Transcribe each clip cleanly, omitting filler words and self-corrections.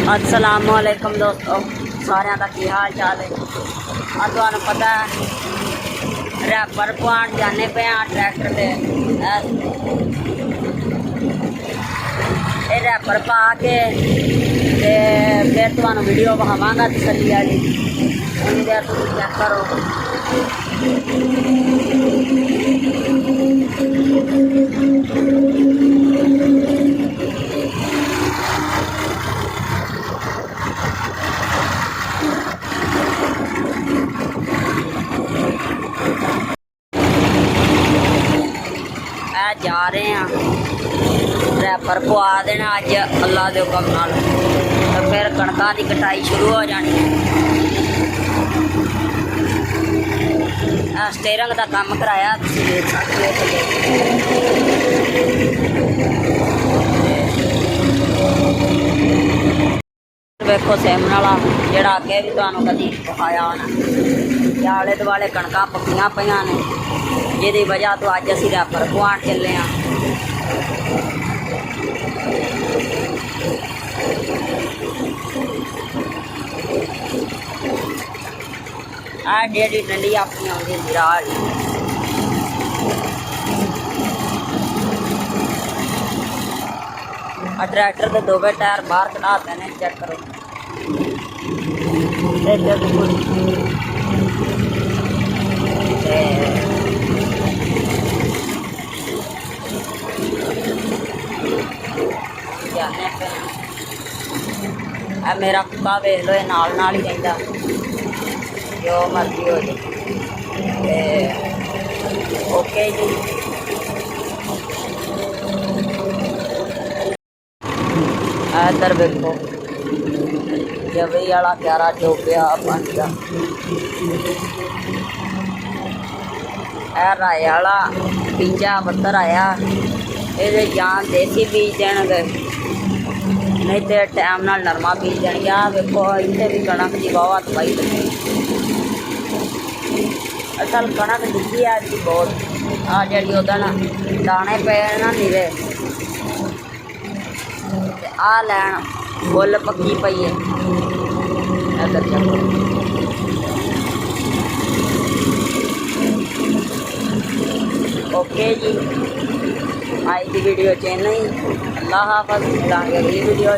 अस्सलाम वालेकुम दोस्तों, सारिਆਂ ਦਾ ਕੀ हाल चाल है। अब तुहानू पता है रैपर पवान जाने पे ट्रैक्टर से रैपर पा के फिर तुहानू वीडियो विखावांगा तसल्ली वाली। उन्नी देर तुम चेक करो। जा रहे हैं रैपर पवा देना अज अल्लाह के हुक्म नाल, तो फिर कणकां की कटाई शुरू हो जानी है। स्टेयरिंग का काम कराया तुसीं देख सकते हो। वेखो सिमन वाला जिहड़ा अगे भी तुहानूं कदी विखाया होना, आले दुआले कणकां पक्कियां पईआं ने, जिहदी वजह तो अज असीं रैपर पवाउण चले हाँ। डेढ़ी डंडी अपनी आउंदी राह ट्रैक्टर के दोवे टायर बाहर कढ़ाते हैं, चेक करो। जाने पे मेरा कुत्ता वेख लो, नाल ही रहिंदा, जो मर्जी हो जाए। ओके जी, इधर वेखो जवई वाला क्यारा चौकिया पानी का, राय वाला बीजा पत्थर आया, ये जान देसी बीज देंगे, नहीं तो टाइम नाल नरमा बीज देंगे। आ वेखो इतने भी कणक की बहुत तबाही लगी। असल कणक डिगी है जी बहुत, आ जी उदन दाने पे ना नीरे, आ लैन फुल पक्की पई है। इधर चलो, ओके जी, आज की वीडियो च इन्ना ही। अल्लाह हाफिज़, मिलांगे अगली वीडियो।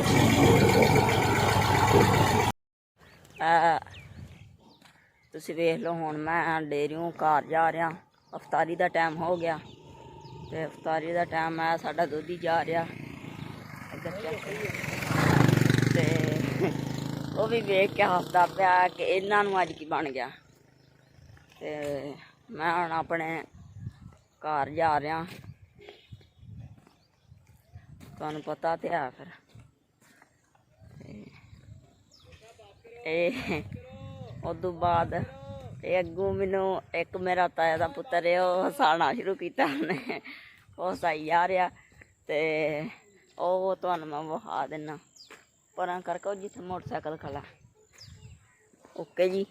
तुसीं वेख लो, हुण मैं डेयरियों घर जा रहा, अफतारी का टाइम हो गया, तो अफतारी का टाइम है, साडा दुध ही जा रहा। इधर चेक ते वो भी वेख के हसदा पिया कि इन्हां नूं अज की बन गया। ते मैं हुण अपने घर जा रहा, तुहानूं पता तो है। फिर उदों बाद अगों मैनू एक मेरा ताया का पुत्तर है, वो हसाना शुरू किया, उन्हें वो हसाई जा रहा, तो तुहानूं मैं विखा देना। पर करके जिथे मोटरसाइकिल खड़ा। ओके जी।